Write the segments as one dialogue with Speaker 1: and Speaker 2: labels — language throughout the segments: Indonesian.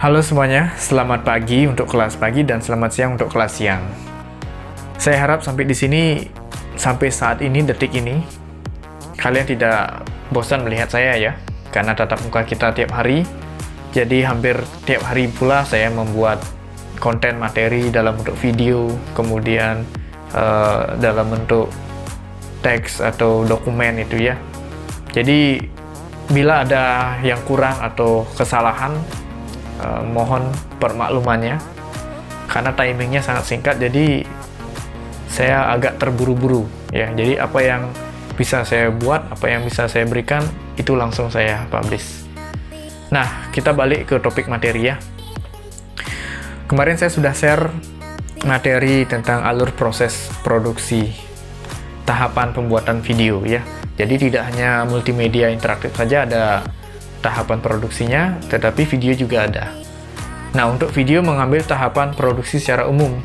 Speaker 1: Halo semuanya, selamat pagi untuk kelas pagi dan selamat siang untuk kelas siang. Saya harap sampai di sini, sampai saat ini, detik ini, kalian tidak bosan melihat saya ya, karena tatap muka kita tiap hari. Jadi hampir tiap hari pula saya membuat konten materi dalam bentuk video, kemudian dalam bentuk teks atau dokumen itu ya. Jadi bila ada yang kurang atau kesalahan, mohon permaklumannya karena timingnya sangat singkat, jadi saya agak terburu-buru ya. Jadi apa yang bisa saya buat, apa yang bisa saya berikan, itu langsung saya publish. Nah, kita balik ke topik materi ya. Kemarin saya sudah share materi tentang alur proses produksi, tahapan pembuatan video ya. Jadi tidak hanya multimedia interaktif saja ada tahapan produksinya, tetapi video juga ada. Nah, untuk video mengambil tahapan produksi secara umum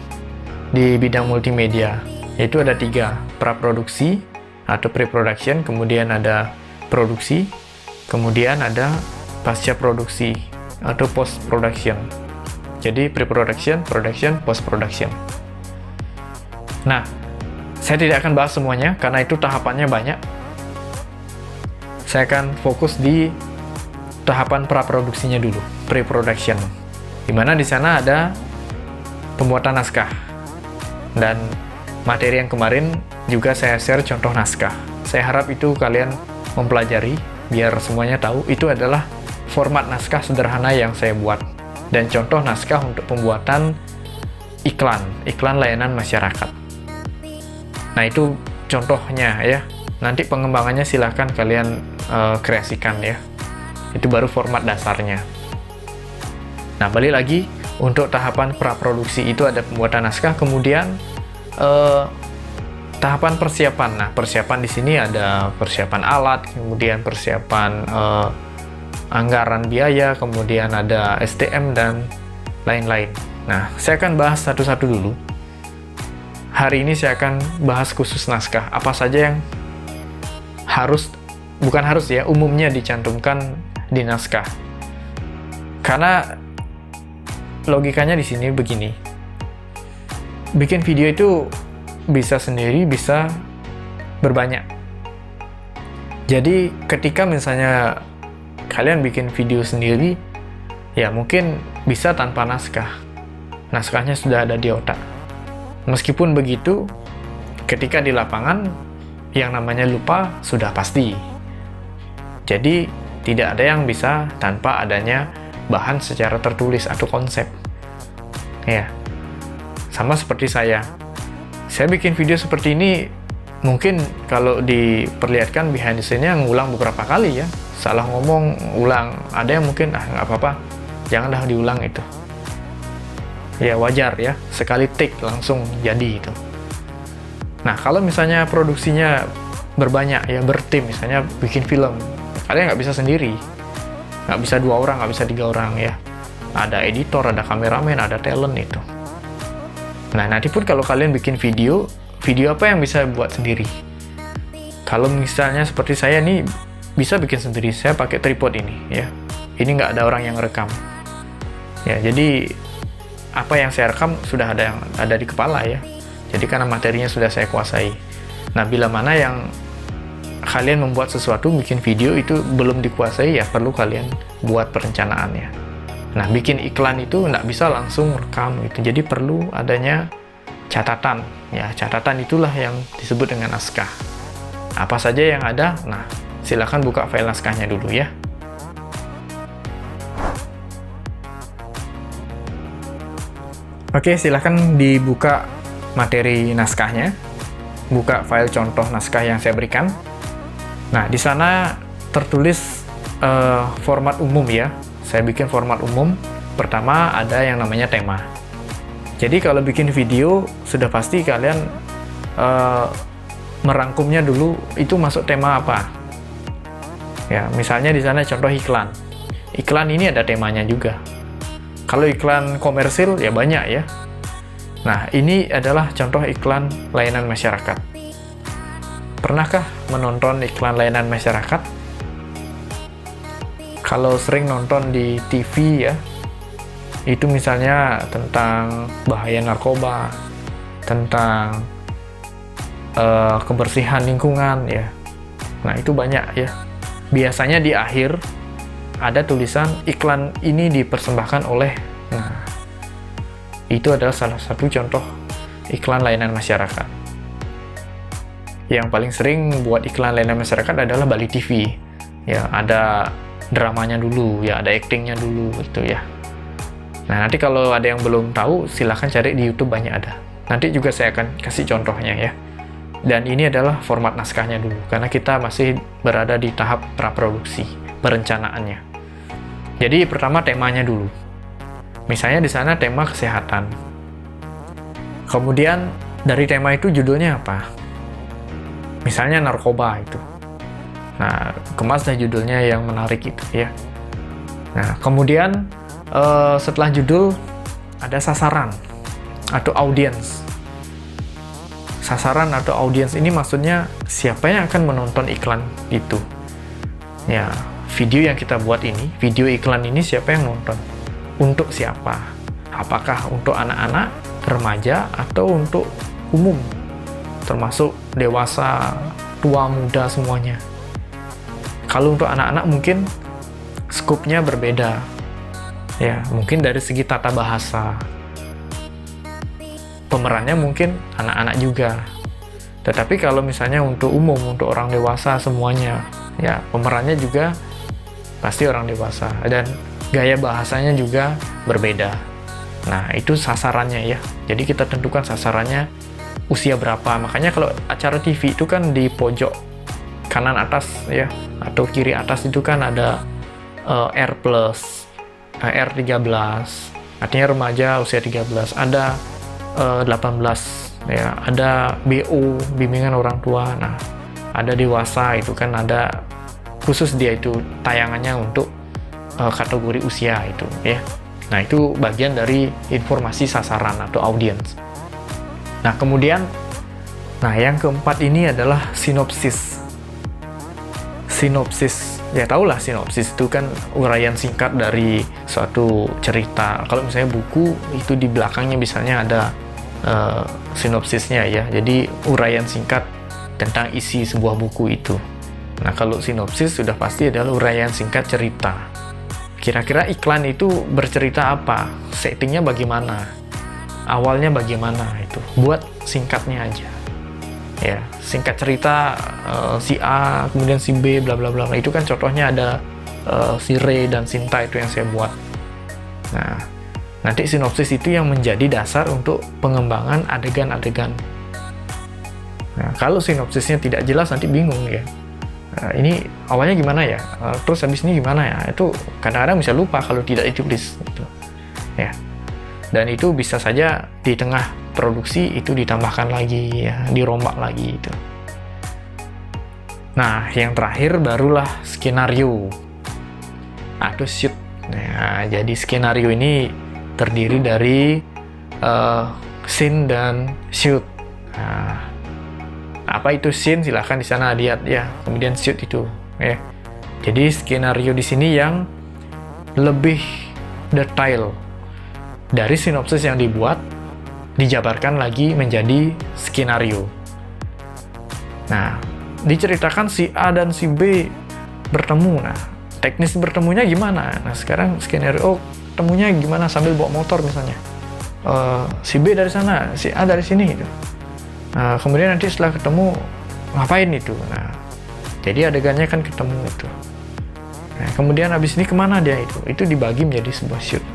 Speaker 1: di bidang multimedia, yaitu ada 3, praproduksi atau pre-production, kemudian ada produksi, kemudian ada pasca produksi atau post-production. Jadi pre-production, production, post-production. Nah, saya tidak akan bahas semuanya karena itu tahapannya banyak. Saya akan fokus di tahapan praproduksinya dulu, pre-production, dimana di sana ada pembuatan naskah, dan materi yang kemarin juga saya share contoh naskah. Saya harap itu kalian mempelajari biar semuanya tahu itu adalah format naskah sederhana yang saya buat dan contoh naskah untuk pembuatan iklan layanan masyarakat. Nah, itu contohnya ya. Nanti pengembangannya silahkan kalian kreasikan ya. Itu baru format dasarnya. Nah, balik lagi untuk tahapan praproduksi itu ada pembuatan naskah, kemudian tahapan persiapan. Nah, persiapan di sini ada persiapan alat, kemudian persiapan anggaran biaya, kemudian ada SDM dan lain-lain. Nah, saya akan bahas satu-satu dulu. Hari ini saya akan bahas khusus naskah. Apa saja yang umumnya dicantumkan di naskah. Karena logikanya di sini begini. Bikin video itu bisa sendiri, bisa berbanyak. Jadi ketika misalnya kalian bikin video sendiri, ya mungkin bisa tanpa naskah. Naskahnya sudah ada di otak. Meskipun begitu, ketika di lapangan yang namanya lupa sudah pasti. Jadi tidak ada yang bisa tanpa adanya bahan secara tertulis atau konsep. Ya, sama seperti saya. Saya bikin video seperti ini, mungkin kalau diperlihatkan behind the scene-nya ngulang beberapa kali ya. Salah ngomong, ulang. Ada yang mungkin, nggak apa-apa, jangan dah diulang itu. Ya wajar ya, sekali take langsung jadi itu. Nah, kalau misalnya produksinya berbanyak ya, bertim, misalnya bikin film, kalian nggak bisa sendiri, nggak bisa 2 orang, nggak bisa 3 orang ya. Ada editor, ada kameramen, ada talent itu. Nah, nanti pun kalau kalian bikin video apa yang bisa buat sendiri? Kalau misalnya seperti saya nih, bisa bikin sendiri. Saya pakai tripod ini ya. Ini nggak ada orang yang rekam. Ya, jadi apa yang saya rekam sudah ada di kepala ya. Jadi karena materinya sudah saya kuasai. Nah, bila mana yang kalian membuat sesuatu, bikin video itu belum dikuasai, ya perlu kalian buat perencanaannya. Nah, bikin iklan itu nggak bisa langsung rekam gitu, jadi perlu adanya catatan. Ya, catatan itulah yang disebut dengan naskah. Apa saja yang ada? Nah, silakan buka file naskahnya dulu ya. Oke, silakan dibuka materi naskahnya, buka file contoh naskah yang saya berikan. Nah, di sana tertulis format umum ya. Saya bikin format umum. Pertama ada yang namanya tema. Jadi kalau bikin video sudah pasti kalian merangkumnya dulu itu masuk tema apa. Ya, misalnya di sana contoh iklan. Iklan ini ada temanya juga. Kalau iklan komersil ya banyak ya. Nah, ini adalah contoh iklan layanan masyarakat. Pernahkah menonton iklan layanan masyarakat? Kalau sering nonton di TV ya, Itu misalnya tentang bahaya narkoba, tentang kebersihan lingkungan ya. Nah, itu banyak ya. Biasanya di akhir ada tulisan iklan ini dipersembahkan oleh. Nah, itu adalah salah satu contoh iklan layanan masyarakat. Yang paling sering buat iklan layanan masyarakat adalah Bali TV. Ya, ada dramanya dulu, ya ada actingnya dulu gitu ya. Nah, nanti kalau ada yang belum tahu, silahkan cari di YouTube, banyak ada. Nanti juga saya akan kasih contohnya ya. Dan ini adalah format naskahnya dulu, karena kita masih berada di tahap praproduksi, perencanaannya. Jadi pertama temanya dulu. Misalnya di sana tema kesehatan. Kemudian dari tema itu judulnya apa? Misalnya narkoba itu. Nah, kemas dah judulnya yang menarik itu ya. Nah, kemudian setelah judul ada sasaran atau audiens. Sasaran atau audiens ini maksudnya siapa yang akan menonton iklan itu. Ya, video yang kita buat ini, video iklan ini siapa yang nonton? Untuk siapa? Apakah untuk anak-anak, remaja, atau untuk umum? Termasuk dewasa, tua, muda, semuanya. Kalau untuk anak-anak mungkin skupnya berbeda. Ya, mungkin dari segi tata bahasa. Pemerannya mungkin anak-anak juga. Tetapi kalau misalnya untuk umum, untuk orang dewasa semuanya, ya pemerannya juga pasti orang dewasa. Dan gaya bahasanya juga berbeda. Nah, itu sasarannya ya. Jadi kita tentukan sasarannya usia berapa. Makanya kalau acara TV itu kan di pojok kanan atas ya, atau kiri atas itu kan ada R+, R13, artinya remaja usia 13, ada 18 ya, ada BO, bimbingan orang tua. Nah, ada dewasa, itu kan ada khusus dia itu tayangannya untuk kategori usia itu ya. Nah, itu bagian dari informasi sasaran atau audiens. Nah, kemudian yang keempat ini adalah sinopsis. Sinopsis, ya tahulah sinopsis itu kan uraian singkat dari suatu cerita. Kalau misalnya buku itu di belakangnya misalnya ada sinopsisnya ya. Jadi uraian singkat tentang isi sebuah buku itu. Nah, kalau sinopsis sudah pasti adalah uraian singkat cerita. Kira-kira iklan itu bercerita apa? Settingnya bagaimana? Awalnya bagaimana itu? Buat singkatnya aja. Ya, singkat cerita si A, kemudian si B, bla bla bla. Itu kan contohnya ada si Ray dan Sinta itu yang saya buat. Nah, nanti sinopsis itu yang menjadi dasar untuk pengembangan adegan-adegan. Nah, kalau sinopsisnya tidak jelas nanti bingung ya. Ini awalnya gimana ya? Terus habis ini gimana ya? Itu kadang-kadang bisa lupa kalau tidak ditulis gitu. Ya. Dan itu bisa saja di tengah produksi itu ditambahkan lagi ya, dirombak lagi itu. Nah, yang terakhir barulah skenario atau shoot. Nah, jadi skenario ini terdiri dari scene dan shoot. Nah, apa itu scene? Silahkan di sana lihat ya. Kemudian shoot itu ya. Jadi skenario di sini yang lebih detail dari sinopsis yang dibuat, dijabarkan lagi menjadi skenario. Nah, diceritakan si A dan si B bertemu. Nah, teknis bertemunya gimana? Nah, sekarang skenario, temunya gimana sambil bawa motor misalnya. Si B dari sana, si A dari sini gitu. Nah, kemudian nanti setelah ketemu, ngapain itu? Nah, jadi adegannya kan ketemu itu. Nah, kemudian habis ini kemana dia itu? Itu dibagi menjadi sebuah shoot.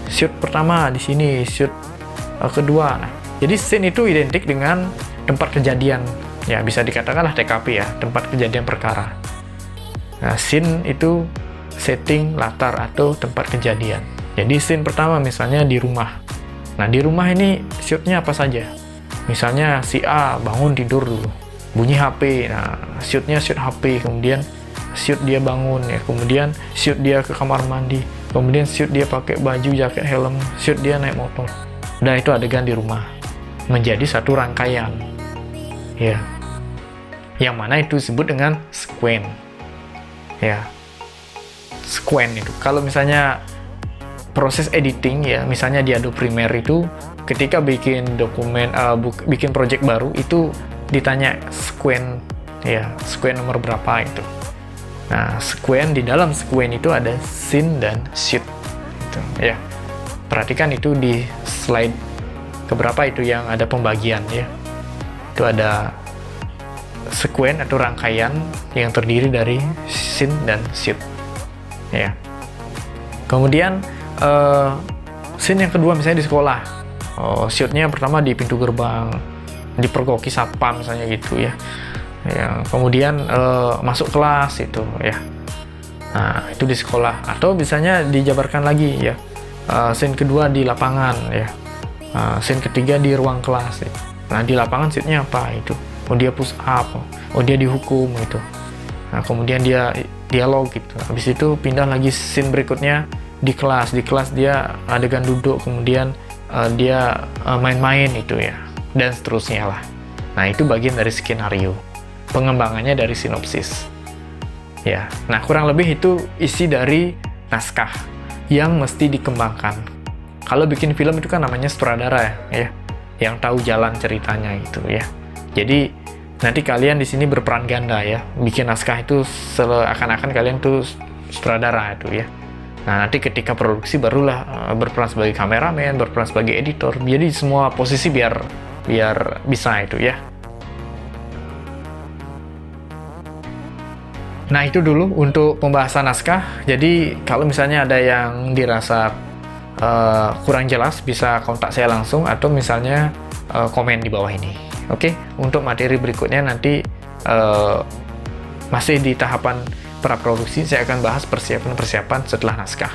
Speaker 1: Shoot pertama di sini, shoot kedua. Nah, jadi scene itu identik dengan tempat kejadian. Ya, bisa dikatakanlah TKP ya, tempat kejadian perkara. Nah, scene itu setting, latar atau tempat kejadian. Jadi scene pertama misalnya di rumah. Nah, di rumah ini shootnya apa saja? Misalnya si A bangun tidur dulu, bunyi HP. Nah, shootnya shoot HP, kemudian shoot dia bangun ya, kemudian shoot dia ke kamar mandi, kemudian shoot dia pakai baju, jaket, helm, shoot dia naik motor. Nah, itu adegan di rumah menjadi satu rangkaian ya, yang mana itu disebut dengan sequence ya. Sequence itu kalau misalnya proses editing ya, misalnya di Adobe Premiere itu ketika bikin dokumen, bikin project baru itu ditanya sequen ya, sequen nomor berapa itu. Nah, sequen, di dalam sequen itu ada scene dan shoot gitu, ya. Perhatikan itu di slide keberapa itu yang ada pembagian ya. Itu ada sequen atau rangkaian yang terdiri dari scene dan shoot ya. Kemudian scene yang kedua misalnya di sekolah, shootnya pertama di pintu gerbang, dipergoki satpam misalnya gitu ya. Yang kemudian masuk kelas itu ya. Nah, itu di sekolah, atau misalnya dijabarkan lagi ya. Scene kedua di lapangan ya. Scene ketiga di ruang kelas ya. Nah, di lapangan scene-nya apa itu? Oh, dia push up, oh dia dihukum gitu. Nah, kemudian dia dialog gitu. Habis itu pindah lagi scene berikutnya di kelas. Di kelas dia adegan duduk, kemudian dia main-main itu ya. Dan seterusnya lah. Nah, itu bagian dari skenario. Pengembangannya dari sinopsis. Ya. Nah, kurang lebih itu isi dari naskah yang mesti dikembangkan. Kalau bikin film itu kan namanya sutradara ya, yang tahu jalan ceritanya itu ya. Jadi nanti kalian di sini berperan ganda ya, bikin naskah itu seakan-akan kalian tuh sutradara itu ya. Nah, nanti ketika produksi barulah berperan sebagai kameramen, berperan sebagai editor. Jadi semua posisi biar bisa itu ya. Nah, itu dulu untuk pembahasan naskah. Jadi kalau misalnya ada yang dirasa kurang jelas, bisa kontak saya langsung atau misalnya komen di bawah ini. Oke, untuk materi berikutnya nanti masih di tahapan praproduksi, saya akan bahas persiapan-persiapan setelah naskah.